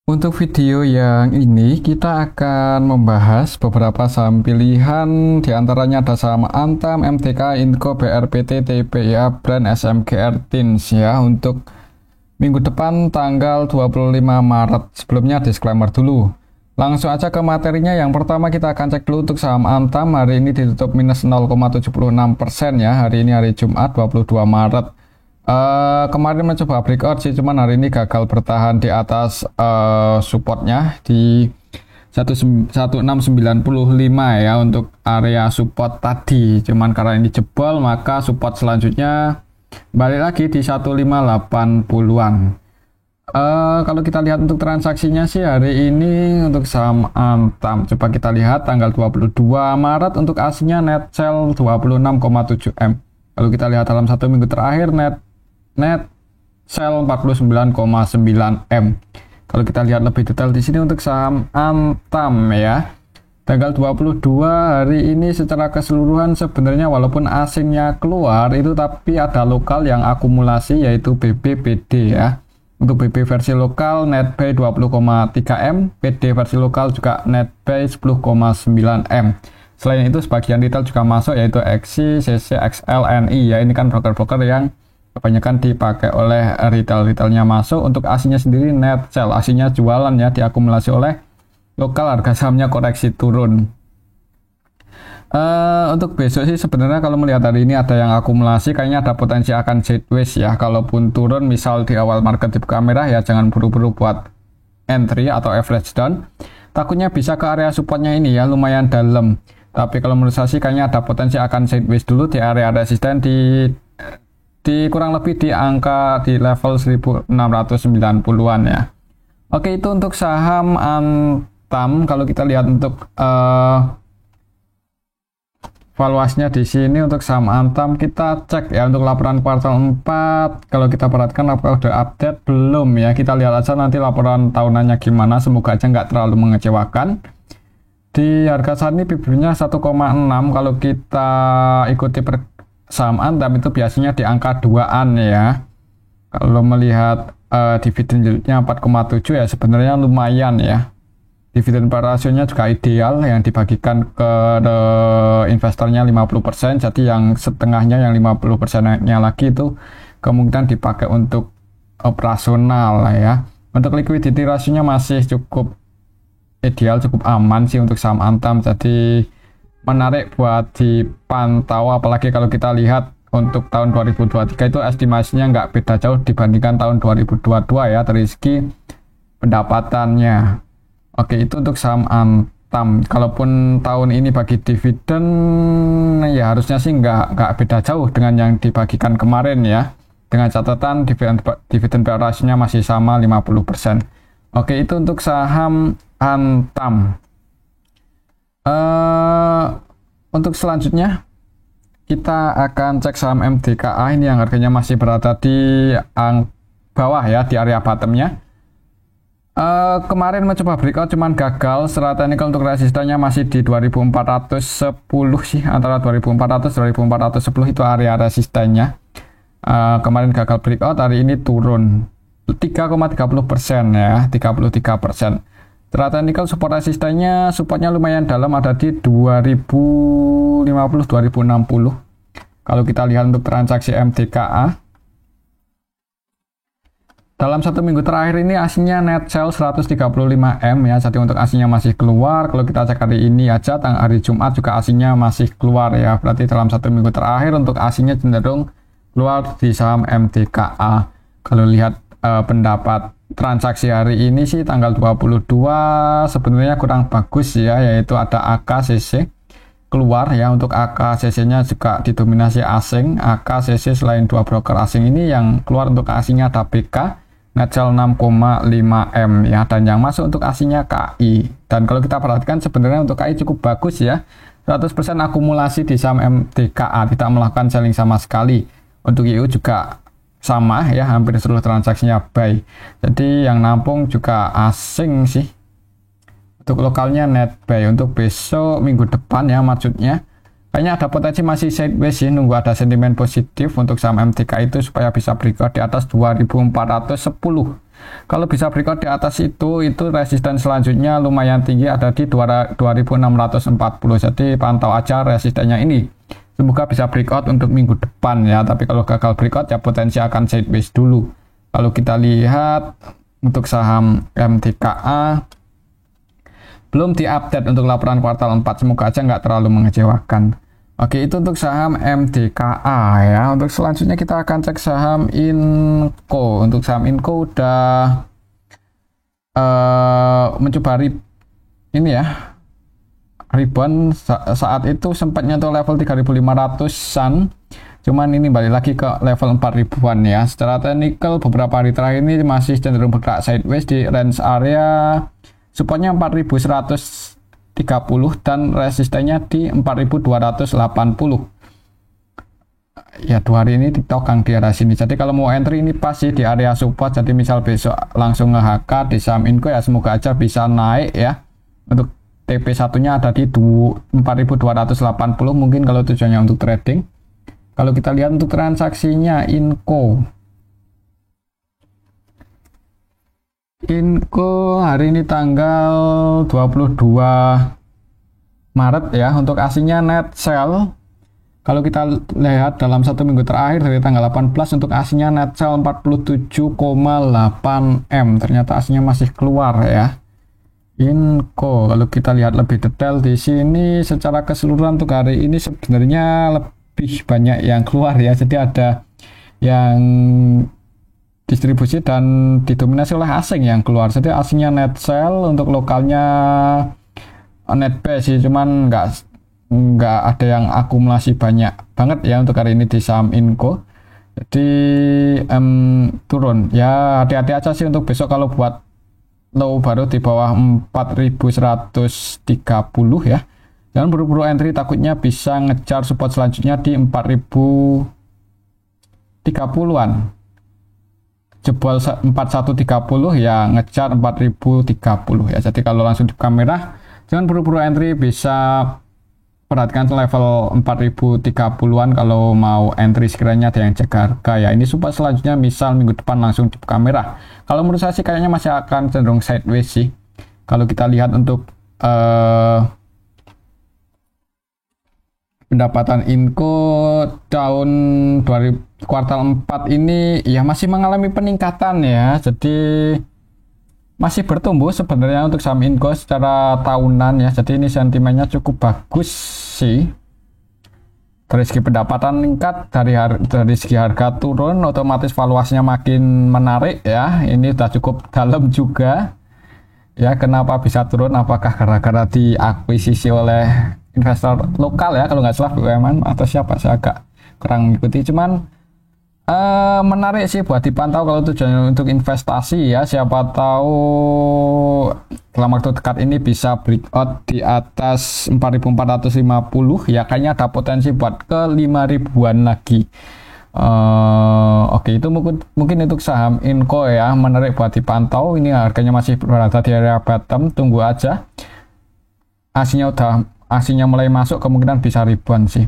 Untuk video yang ini kita akan membahas beberapa saham pilihan, diantaranya ada saham Antam, MTK, Inco, BRPT, TPIA, Brand, SMGR, Tins ya untuk minggu depan tanggal 25 Maret. Sebelumnya disclaimer dulu. Langsung aja ke materinya. Yang pertama kita akan cek dulu untuk saham Antam. Hari ini ditutup minus 0,76% ya. Hari ini hari Jumat 22 Maret. Kemarin mencoba breakout sih, cuman hari ini gagal bertahan di atas supportnya di 1695 ya untuk area support tadi. Cuman karena ini jebol, maka support selanjutnya balik lagi di 1580-an. Kalau kita lihat untuk transaksinya sih hari ini untuk saham Antam, coba kita lihat tanggal 22 Maret untuk aslinya net sell 26,7 M. Kalau kita lihat dalam satu minggu terakhir net sell 49,9 M. Kalau kita lihat lebih detail di sini untuk saham Antam ya. Tanggal 22 hari ini secara keseluruhan sebenarnya walaupun asingnya keluar itu, tapi ada lokal yang akumulasi yaitu BBPD ya. Untuk BB versi lokal net buy 20,3 M, PD versi lokal juga net buy 10,9 M. Selain itu sebagian retail juga masuk yaitu XI, CC, XL, NI ya. Ini kan broker-broker yang kebanyakan dipakai oleh retail-retailnya masuk. Untuk aslinya sendiri net sell, aslinya jualan ya, diakumulasi oleh lokal, harga sahamnya koreksi turun. Untuk besok sih sebenarnya kalau melihat hari ini ada yang akumulasi, kayaknya ada potensi akan sideways ya. Kalaupun turun misal di awal market dibuka merah ya, jangan buru-buru buat entry atau average down. Takutnya bisa ke area supportnya ini ya, lumayan dalam. Tapi kalau menurut saya sih kayaknya ada potensi akan sideways dulu di area resisten di kurang lebih di angka di level 1690-an ya. Oke, itu untuk saham Antam. Kalau kita lihat untuk valuasinya di sini untuk saham Antam, kita cek ya untuk laporan kuartal 4. Kalau kita perhatikan apakah udah update belum ya, kita lihat aja nanti laporan tahunannya gimana, semoga aja nggak terlalu mengecewakan. Di harga saat ini PB-nya 1,6. kalau kita ikuti saham Antam itu biasanya di angka 2-an ya. Kalau melihat dividen yieldnya 4,7 ya, sebenarnya lumayan ya. Dividen per rasionya juga ideal, yang dibagikan ke investornya 50%, jadi yang setengahnya yang 50%-nya lagi itu kemungkinan dipakai untuk operasional ya. Untuk liquidity rasionya masih cukup ideal, cukup aman sih untuk saham Antam, jadi menarik buat dipantau. Apalagi kalau kita lihat untuk tahun 2023 itu estimasinya nggak beda jauh dibandingkan tahun 2022 ya, dari segi pendapatannya. Oke, itu untuk saham Antam. Kalaupun tahun ini bagi dividen ya harusnya sih nggak beda jauh dengan yang dibagikan kemarin ya. Dengan catatan dividen payout ratio-nya masih sama 50%. Oke, itu untuk saham Antam. Untuk selanjutnya kita akan cek saham MTKA ini yang harganya masih berada di bawah ya, di area bottomnya. Kemarin mencoba breakout cuman gagal. Secara teknikal untuk resistannya masih di 2410 sih, antara 2400 2410 itu area resistannya. Kemarin gagal breakout, hari ini turun 3,30% ya, 33%. Secara teknikal support resistannya, supportnya lumayan dalam, ada di 2050 2060. Kalau kita lihat untuk transaksi MTKA dalam satu minggu terakhir ini aslinya net sell 135 M ya, jadi untuk aslinya masih keluar. Kalau kita cek hari ini aja, hari Jumat juga aslinya masih keluar ya, berarti dalam satu minggu terakhir untuk aslinya cenderung keluar di saham MTKA. Kalau lihat pendapat transaksi hari ini sih tanggal 22 sebenarnya kurang bagus ya, yaitu ada AKCC keluar ya. Untuk AKCC nya juga didominasi asing. AKCC selain dua broker asing ini yang keluar untuk asingnya ada BK net sell 6,5 M ya, dan yang masuk untuk aslinya KI. Dan kalau kita perhatikan sebenarnya untuk KI cukup bagus ya, 100% akumulasi di saham MTKA, tidak melakukan selling sama sekali. Untuk IU juga sama ya, hampir seluruh transaksinya buy. Jadi yang nampung juga asing sih. Untuk lokalnya net buy. Untuk besok minggu depan ya, maksudnya kayaknya ada potensi masih sideways sih, nunggu ada sentimen positif untuk saham MTK itu supaya bisa breakout di atas 2410. Kalau bisa breakout di atas itu resisten selanjutnya lumayan tinggi, ada di 2640. Jadi pantau aja resistennya ini. Semoga bisa breakout untuk minggu depan ya. Tapi kalau gagal breakout ya potensi akan sideways dulu. Kalau kita lihat untuk saham MTKA belum diupdate untuk laporan kuartal 4, semoga aja nggak terlalu mengecewakan. Oke, itu untuk saham MDKA ya. Untuk selanjutnya kita akan cek saham Inco. Untuk saham Inco udah mencoba ini ya, rebound. Saat itu sempat nyentuh level 3.500-an. Cuman ini balik lagi ke level 4.000-an ya. Secara teknikal beberapa hari terakhir ini masih cenderung bergerak sideways di range area supportnya 4.130 dan resistennya di 4.280. Ya, 2 hari ini ditokang di area sini. Jadi kalau mau entry ini pasti di area support. Jadi misal besok langsung nge-HK di saham Inco ya, semoga aja bisa naik ya. Untuk TP1-nya ada di 4.280 mungkin kalau tujuannya untuk trading. Kalau kita lihat untuk transaksinya Inco hari ini tanggal 22 Maret ya. Untuk aslinya net sell, kalau kita lihat dalam 1 minggu terakhir dari tanggal 18, untuk aslinya net sell 47,8 M. Ternyata aslinya masih keluar ya. Inco kalau kita lihat lebih detail di sini, secara keseluruhan untuk hari ini sebenarnya lebih banyak yang keluar ya. Jadi ada yang distribusi dan didominasi oleh asing yang keluar. Jadi asingnya net sell, untuk lokalnya net buy sih, cuman nggak ada yang akumulasi banyak banget ya untuk hari ini di saham Inco. Jadi turun ya, hati-hati aja sih untuk besok kalau buat low baru di bawah 4.130 ya. Jangan buru-buru entry, takutnya bisa ngejar support selanjutnya di 4.030-an. Jebol 4130 ya, ngejar 4030 ya. Jadi kalau langsung di kamera jangan buru-buru entry, bisa perhatikan level 4030-an kalau mau entry sekiranya ada yang cek harga ya. Ini support selanjutnya misal minggu depan langsung di kamera. Kalau menurut saya sih kayaknya masih akan cenderung sideways sih. Kalau kita lihat untuk pendapatan Inco tahun kuartal 4 ini ya masih mengalami peningkatan ya. Jadi masih bertumbuh sebenarnya untuk saham Inco secara tahunan ya. Jadi ini sentimennya cukup bagus sih. Dari segi pendapatan meningkat, dari segi harga turun, otomatis valuasinya makin menarik ya. Ini sudah cukup dalam juga ya. Kenapa bisa turun? Apakah gara-gara diakuisisi oleh investor lokal ya, kalau nggak salah BUMN atau siapa, saya agak kurang mengikuti. Cuman menarik sih buat dipantau kalau tujuannya untuk investasi ya. Siapa tahu dalam waktu dekat ini bisa breakout di atas 4.450 ya. Kayaknya ada potensi buat ke 5.000-an lagi. Oke, itu mungkin untuk saham Inco ya, menarik buat dipantau. Ini harganya masih berada di area bottom, tunggu aja. Aslinya mulai masuk, kemungkinan bisa rebound sih.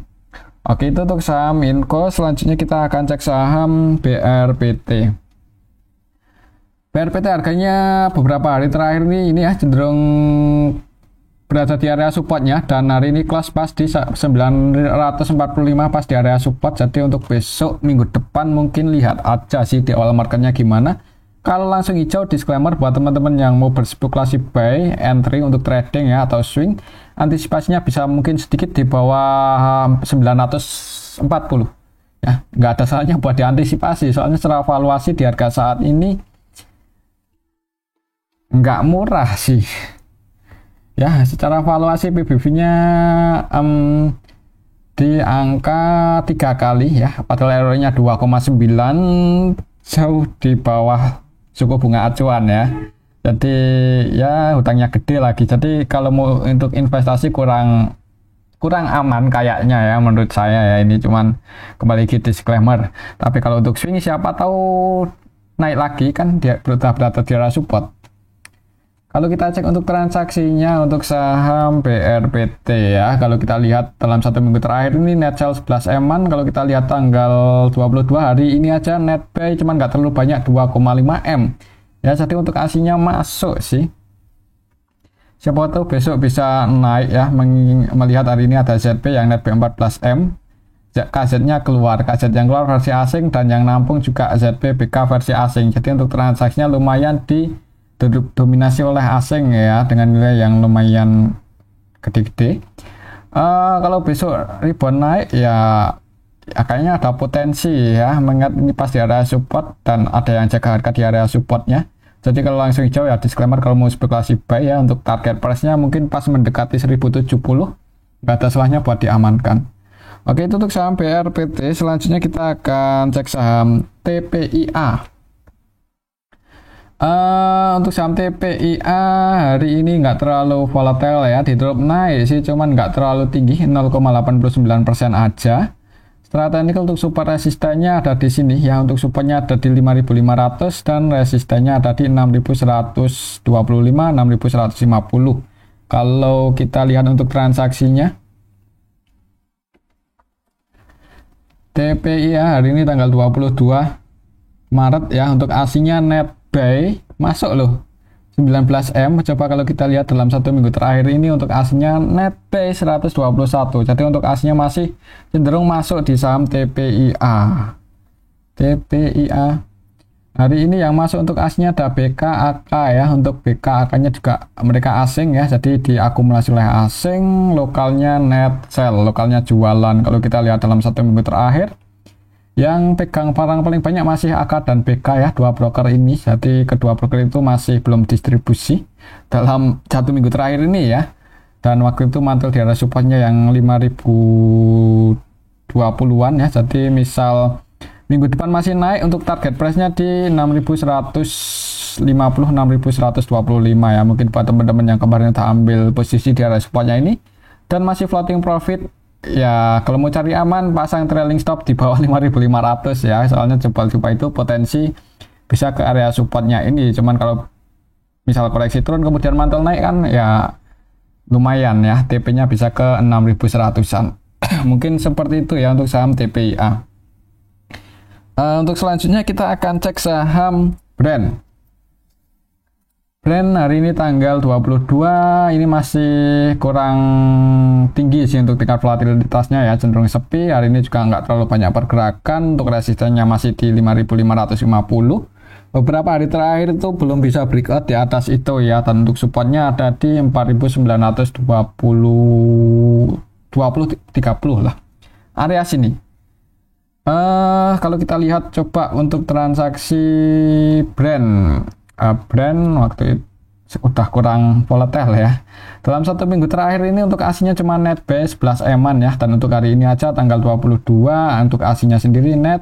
Oke, itu untuk saham Inco. Selanjutnya kita akan cek saham BRPT. BRPT harganya beberapa hari terakhir ini ya cenderung berada di area supportnya, dan hari ini kelas pas di 945 pas di area support. Jadi untuk besok minggu depan mungkin lihat aja sih di awal marketnya gimana. Kalau langsung hijau, disclaimer buat teman-teman yang mau berspekulasi buy entry untuk trading ya atau swing, antisipasinya bisa mungkin sedikit di bawah 940 ya. Nggak ada salahnya buat diantisipasi, soalnya secara valuasi di harga saat ini nggak murah sih ya. Secara valuasi PBV-nya di angka 3 kali ya, padahal ROE-nya 2,9, jauh di bawah suku bunga acuan ya. Jadi ya hutangnya gede lagi. Jadi kalau mau untuk investasi kurang aman kayaknya ya menurut saya ya. Ini cuman kembali ke disclaimer. Tapi kalau untuk swing siapa tahu naik lagi kan, dia berada di area support. Kalau kita cek untuk transaksinya untuk saham BRPT ya, kalau kita lihat dalam 1 minggu terakhir ini net sell 11 M-an, kalau kita lihat tanggal 22 hari ini aja net buy cuman nggak terlalu banyak 2,5 M. Ya, jadi untuk aslinya masuk sih. Siapa tahu besok bisa naik ya, melihat hari ini ada ZP yang net buy 14 M. KZ-nya keluar, KZ yang keluar versi asing dan yang nampung juga ZP BK versi asing. Jadi untuk transaksinya lumayan dominasi oleh asing ya, dengan nilai yang lumayan gede-gede. Kalau besok rebound naik ya, kayaknya ada potensi ya, mengingat ini pas di area support dan ada yang jaga harga di area supportnya. Jadi kalau langsung hijau ya disclaimer, kalau mau spekulasi buy ya, untuk target price-nya mungkin pas mendekati 1070 nggak ada salahnya buat diamankan. Oke, itu untuk saham BRPT. Selanjutnya kita akan cek saham TPIA. Untuk saham TPIA hari ini nggak terlalu volatile ya, di drop naik sih, cuman nggak terlalu tinggi, 0,89% aja. Secara teknikal untuk support resistennya ada di sini ya, untuk supportnya ada di 5.500 dan resistennya ada di 6.125, 6.150. Kalau kita lihat untuk transaksinya, TPIA hari ini tanggal 22 Maret ya, untuk aslinya net buy masuk loh 19 M. Coba kalau kita lihat dalam 1 minggu terakhir ini untuk aslinya net buy 121. Jadi untuk aslinya masih cenderung masuk di saham TPIA. TPIA hari ini yang masuk untuk aslinya ada BKAK ya. Untuk BKAK nya juga mereka asing ya, jadi diakumulasi oleh asing. Lokalnya net sell, lokalnya jualan. Kalau kita lihat dalam 1 minggu terakhir, yang pegang barang paling banyak masih AK dan BK ya, dua broker ini. Jadi kedua broker itu masih belum distribusi dalam 1 minggu terakhir ini ya. Dan waktu itu mantul di area supportnya yang 5.020-an ya. Jadi misal minggu depan masih naik, untuk target price-nya di 6.150, 6.125 ya. Mungkin buat teman-teman yang kemarin udah ambil posisi di area supportnya ini dan masih floating profit ya, kalau mau cari aman pasang trailing stop di bawah 5.500 ya, soalnya jebol coba itu potensi bisa ke area supportnya ini. Cuman kalau misal koreksi turun kemudian mantul naik kan ya lumayan ya, TP-nya bisa ke 6.100-an. Mungkin seperti itu ya untuk saham TPIA. Untuk selanjutnya kita akan cek saham Brand. Brand hari ini tanggal 22 ini masih kurang tinggi sih untuk tingkat volatilitasnya ya, cenderung sepi. Hari ini juga nggak terlalu banyak pergerakan. Untuk resistennya masih di 5.550. Beberapa hari terakhir itu belum bisa breakout di atas itu ya, dan untuk supportnya ada di 4.920, 30 lah area sini. Kalau kita lihat coba untuk transaksi Brand waktu itu udah kurang volatile ya. Dalam 1 minggu terakhir ini untuk aslinya cuma net buy 11 M-an ya, dan untuk hari ini aja tanggal 22 untuk aslinya sendiri net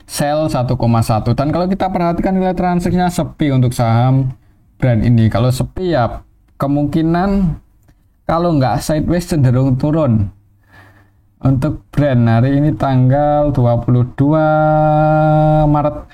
sell 1,1. Dan kalau kita perhatikan nilai transaksinya sepi untuk saham Brand ini. Kalau sepi ya kemungkinan kalau nggak sideways cenderung turun. Untuk Brand hari ini tanggal 22 Maret.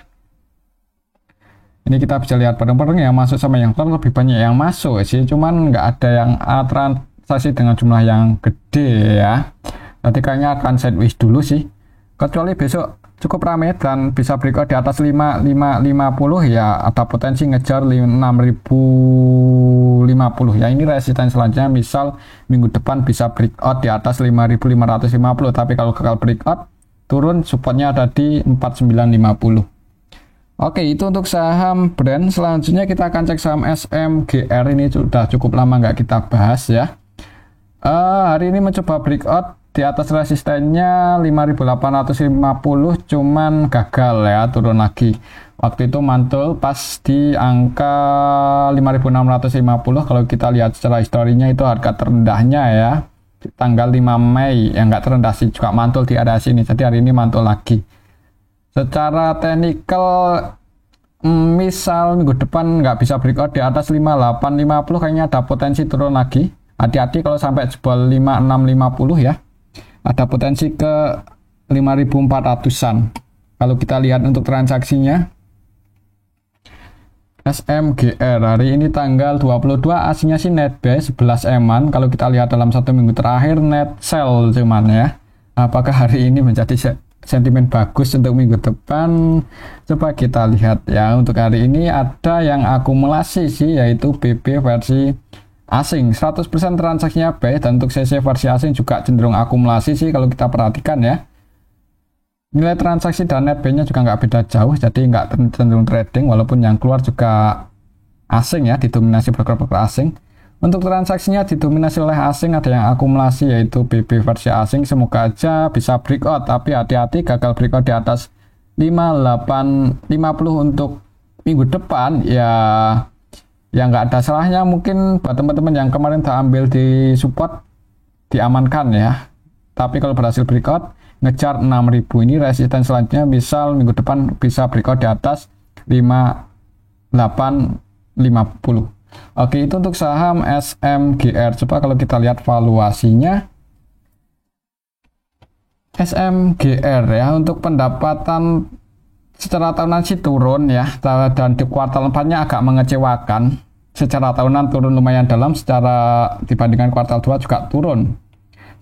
Ini kita bisa lihat bareng-bareng yang masuk sama yang keluar, lebih banyak yang masuk sih, cuman nggak ada yang transaksi dengan jumlah yang gede ya. Nanti kayaknya akan sideways dulu sih, kecuali besok cukup ramai dan bisa breakout di atas 5.550 ya, ada potensi ngejar 6.050 ya. Ini resisten selanjutnya misal minggu depan bisa breakout di atas 5.550, tapi kalau gagal breakout turun, supportnya ada di 4.950. Oke, itu untuk saham Brand. Selanjutnya kita akan cek saham SMGR. Ini sudah cukup lama nggak kita bahas ya. Hari ini mencoba breakout di atas resistennya 5.850, cuman gagal ya, turun lagi. Waktu itu mantul pas di angka 5.650. Kalau kita lihat secara historinya itu harga terendahnya ya, tanggal 5 Mei yang nggak terendah sih, juga mantul di area sini. Jadi hari ini mantul lagi. Secara teknikal misal minggu depan nggak bisa breakout di atas 5850, kayaknya ada potensi turun lagi. Hati-hati kalau sampai jebol 5650 ya, ada potensi ke 5400-an. Kalau kita lihat untuk transaksinya, SMGR hari ini tanggal 22, aslinya sih net buy 11 eman. Kalau kita lihat dalam 1 minggu terakhir net sell cuman ya. Apakah hari ini menjadi sentimen bagus untuk minggu depan? Coba kita lihat ya. Untuk hari ini ada yang akumulasi sih, yaitu BP versi asing 100% transaksinya buy, dan untuk CC versi asing juga cenderung akumulasi sih kalau kita perhatikan ya. Nilai transaksi dan net buy-nya juga nggak beda jauh, jadi nggak cenderung trading, walaupun yang keluar juga asing ya, didominasi broker-broker asing. Untuk transaksinya didominasi oleh asing, ada yang akumulasi yaitu BB versi asing. Semoga aja bisa breakout, tapi hati-hati gagal breakout di atas 5850 untuk minggu depan ya. Ya nggak ada salahnya mungkin buat teman-teman yang kemarin tak ambil di support diamankan ya. Tapi kalau berhasil breakout ngejar 6000 ini resisten selanjutnya, misal minggu depan bisa breakout di atas 5850. Oke, itu untuk saham SMGR. Coba kalau kita lihat valuasinya SMGR ya, untuk pendapatan secara tahunan sih turun ya, dan di kuartal 4-nya agak mengecewakan. Secara tahunan turun lumayan dalam, secara dibandingkan kuartal 2 juga turun.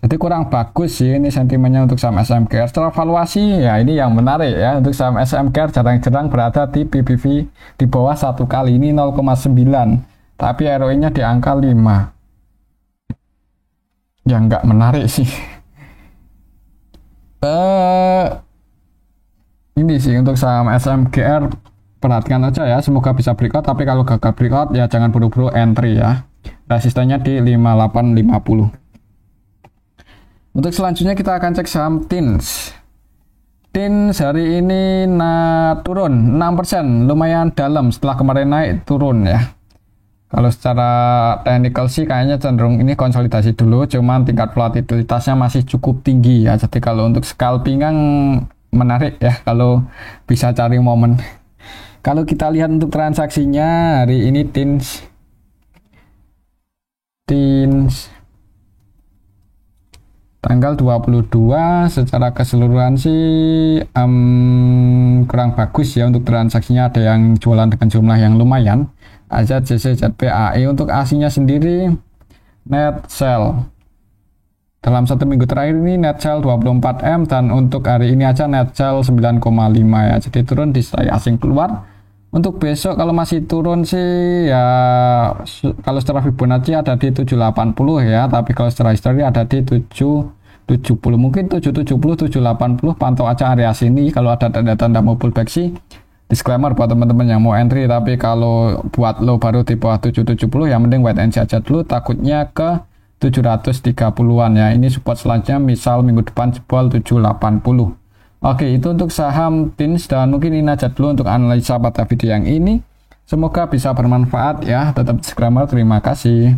Jadi kurang bagus sih ini sentimennya untuk saham SMGR. Secara valuasi ya ini yang menarik ya, untuk saham SMGR jarang-jarang berada di PBV di bawah 1 kali, ini 0,9, tapi ROE-nya di angka 5. Ya nggak menarik sih. Ini sih untuk saham SMGR, perhatikan aja ya, semoga bisa breakout, tapi kalau gagal breakout ya jangan buru-buru entry ya. Resistennya di 5850. Untuk selanjutnya kita akan cek saham TINS. TINS hari ini turun 6%, lumayan dalam setelah kemarin naik turun ya. Kalau secara technical sih kayaknya cenderung ini konsolidasi dulu, cuman tingkat volatilitasnya masih cukup tinggi ya. Jadi kalau untuk scalping menarik ya kalau bisa cari momen. Kalau kita lihat untuk transaksinya hari ini TINS tanggal 22 secara keseluruhan sih kurang bagus ya untuk transaksinya, ada yang jualan dengan jumlah yang lumayan. Aja JCZPAE untuk aslinya sendiri net sell dalam 1 minggu terakhir ini net sell 24M, dan untuk hari ini aja net sell 9,5 ya, jadi turun di asing keluar. Untuk besok kalau masih turun sih ya, kalau secara Fibonacci ada di 780 ya, tapi kalau secara histori ada di 770, mungkin 770 780, pantau aja area sini. Kalau ada tanda-tanda mau pullback sih disclaimer buat teman-teman yang mau entry, tapi kalau buat lo baru di bawah 770 ya mending wait and see aja dulu, takutnya ke 730-an ya. Ini support selanjutnya misal minggu depan jebol 780. Oke, itu untuk saham TINS, dan mungkin ini aja dulu untuk analisa pada video yang ini. Semoga bisa bermanfaat ya. Tetap disclaimer, terima kasih.